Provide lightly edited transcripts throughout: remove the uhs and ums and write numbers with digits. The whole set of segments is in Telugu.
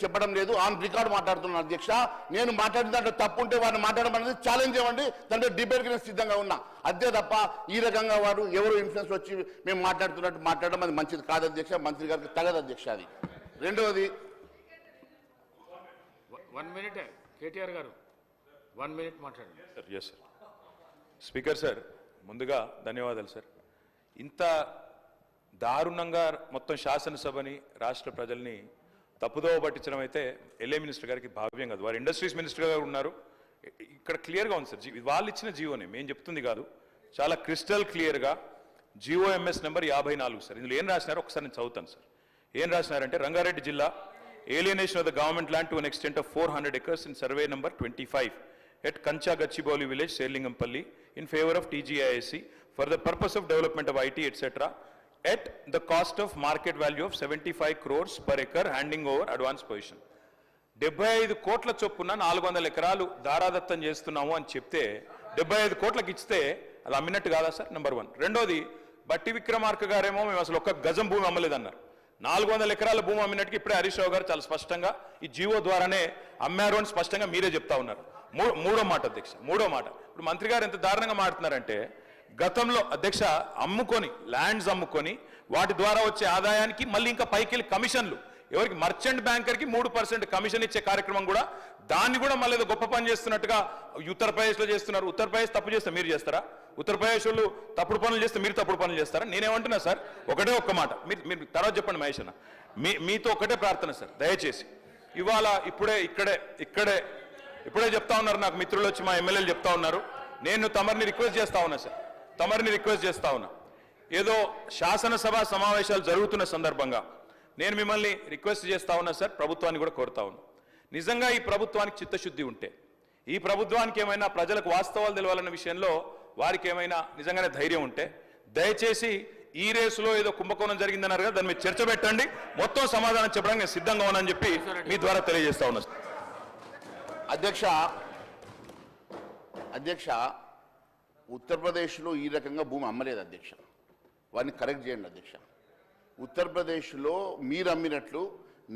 చెప్పడం లేదు, ఆన్ రికార్డు మాట్లాడుతున్నాను అధ్యక్ష. నేను మాట్లాడిన దాంట్లో తప్పు ఉంటే వారిని మాట్లాడడం అనేది ఛాలెంజ్ ఇవ్వండి, దాంట్లో డిబేట్కి నేను సిద్ధంగా ఉన్నా. అంతే తప్ప ఈ రకంగా వారు ఎవరు ఇన్ఫ్లుయెన్స్ వచ్చి మేము మాట్లాడుతున్నట్టు మాట్లాడడం అది మంచిది కాదు అధ్యక్ష, మంత్రి గారికి తగదు అధ్యక్ష. అది రెండవది 1 minute కేటీఆర్ గారు 1 minute మాట్లాడండి sir. Yes sir. Speaker sir, ముందుగా ధన్యవాదాలు సార్. ఇంత దారుణంగా మొత్తం శాసనసభని రాష్ట్ర ప్రజల్ని తప్పుదోవ పట్టించడం అయితే ఎల్ఏ మినిస్టర్ గారికి భావ్యం కాదు. వారు ఇండస్ట్రీస్ మినిస్టర్ గారు ఉన్నారు, ఇక్కడ క్లియర్గా ఉంది సార్. వాళ్ళు ఇచ్చిన జీవోనే మేము చెప్తుంది కాదు, చాలా క్రిస్టల్ క్లియర్గా GOMS నెంబర్ 54 సార్. ఇందులో ఏం రాసినారో ఒకసారి నేను చదువుతాను సార్. ఏం రాసినారంటే, రంగారెడ్డి జిల్లా alienation of the government land to an extent of 400 acres in survey number 25 at Kancha Gachibowli village, Serlingampalli, in favor of TGISC for the purpose of development of IT, etc. at the cost of market value of 75 crores per acre, handing over advance position. 75 కోట్ల చొప్పున 400 ఎకరాలు దారాదత్తం చేస్తున్నాము అని చెప్తే 75 కోట్లకు ఇస్తే అది అమ్మినట్టు కాదా సార్? నెంబర్ 1. రెండోది, బట్టి విక్రమార్క గారేమో మేము అసలు ఒక్క గజం భూమి అమ్మలేదన్నారు. 400 ఎకరాల భూమి అమ్మినట్టుగా ఇప్పుడే హరీష్ రావు గారు చాలా స్పష్టంగా ఈ జీవో ద్వారానే అమ్మారు అని స్పష్టంగా మీరే చెప్తా ఉన్నారు. మూడో మాట అధ్యక్ష, మూడో మాట. ఇప్పుడు మంత్రి గారు ఎంత దారుణంగా మాట్లాడుతున్నారంటే, గతంలో అధ్యక్ష అమ్ముకొని ల్యాండ్స్ అమ్ముకొని వాటి ద్వారా వచ్చే ఆదాయానికి మళ్ళీ ఇంకా పైకి కమిషన్లు, ఎవరికి మర్చెంట్ బ్యాంకర్కి 3% కమిషన్ ఇచ్చే కార్యక్రమం కూడా, దాన్ని కూడా మళ్ళీ గొప్ప పని చేస్తున్నట్టుగా ఉత్తరప్రదేశ్లో చేస్తున్నారు. ఉత్తరప్రదేశ్ తప్పు చేస్తే మీరు చేస్తారా? ఉత్తరప్రదేశ్ వాళ్ళు తప్పుడు పనులు చేస్తే మీరు తప్పుడు పనులు చేస్తారా? నేనేమంటున్నా సార్, ఒకటే ఒక్క మాట, మీరు తర్వాత చెప్పండి మహేష్ అన్న. మీతో ఒకటే ప్రార్థన సార్, దయచేసి ఇవాళ ఇప్పుడే చెప్తా ఉన్నారు నాకు మిత్రులు వచ్చి, మా ఎమ్మెల్యేలు చెప్తా ఉన్నారు. నేను తమరిని రిక్వెస్ట్ చేస్తా ఉన్నా సార్, తమరిని రిక్వెస్ట్ చేస్తా ఉన్నా. ఏదో శాసనసభ సమావేశాలు జరుగుతున్న సందర్భంగా నేను మిమ్మల్ని రిక్వెస్ట్ చేస్తా ఉన్నా సార్, ప్రభుత్వాన్ని కూడా కోరుతా ఉన్నా. నిజంగా ఈ ప్రభుత్వానికి చిత్తశుద్ధి ఉంటే, ఈ ప్రభుత్వానికి ఏమైనా ప్రజలకు వాస్తవాలు తెలవాలన్న విషయంలో వారికి ఏమైనా నిజంగానే ధైర్యం ఉంటే, దయచేసి ఈ రేసులో ఏదో కుంభకోణం జరిగిందన్నారు కదా, దాని మీద చర్చ పెట్టండి, మొత్తం సమాధానం చెప్పడానికి నేను సిద్ధంగా ఉన్నానని చెప్పి మీ ద్వారా తెలియజేస్తా ఉన్నా. అధ్యక్ష, ఉత్తరప్రదేశ్లో ఈ రకంగా భూమి అమ్మలేదు అధ్యక్ష, వారిని కరెక్ట్ చేయండి అధ్యక్ష. ఉత్తరప్రదేశ్లో మీరు అమ్మినట్లు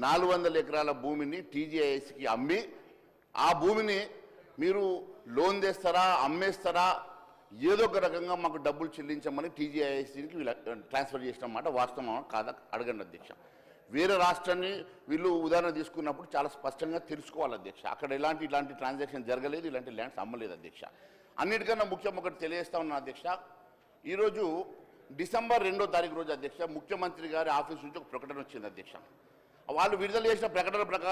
400 ఎకరాల భూమిని TGISకి అమ్మి, ఆ భూమిని మీరు లోన్ తెస్తారా, అమ్మేస్తారా, ఏదో ఒక రకంగా మాకు డబ్బులు చెల్లించమని TGISకి ట్రాన్స్ఫర్ చేసిన మాట వాస్తవం కాదా అడగండి అధ్యక్ష. వేరే రాష్ట్రాన్ని వీళ్ళు ఉదాహరణ తీసుకున్నప్పుడు చాలా స్పష్టంగా తెలుసుకోవాలి అధ్యక్ష. అక్కడ ఇలాంటి ట్రాన్సాక్షన్ జరగలేదు, ఇలాంటి ల్యాండ్స్ అమ్మలేదు అధ్యక్ష. అన్నిటికన్నా ముఖ్యం ఒకటి తెలియజేస్తా ఉన్నా అధ్యక్ష. ఈరోజు డిసెంబర్ 2వ తారీఖు రోజు అధ్యక్ష, ముఖ్యమంత్రి గారి ఆఫీస్ నుంచి ఒక ప్రకటన వచ్చింది అధ్యక్ష. వాళ్ళు విడుదల చేసిన ప్రకటన ప్రకారం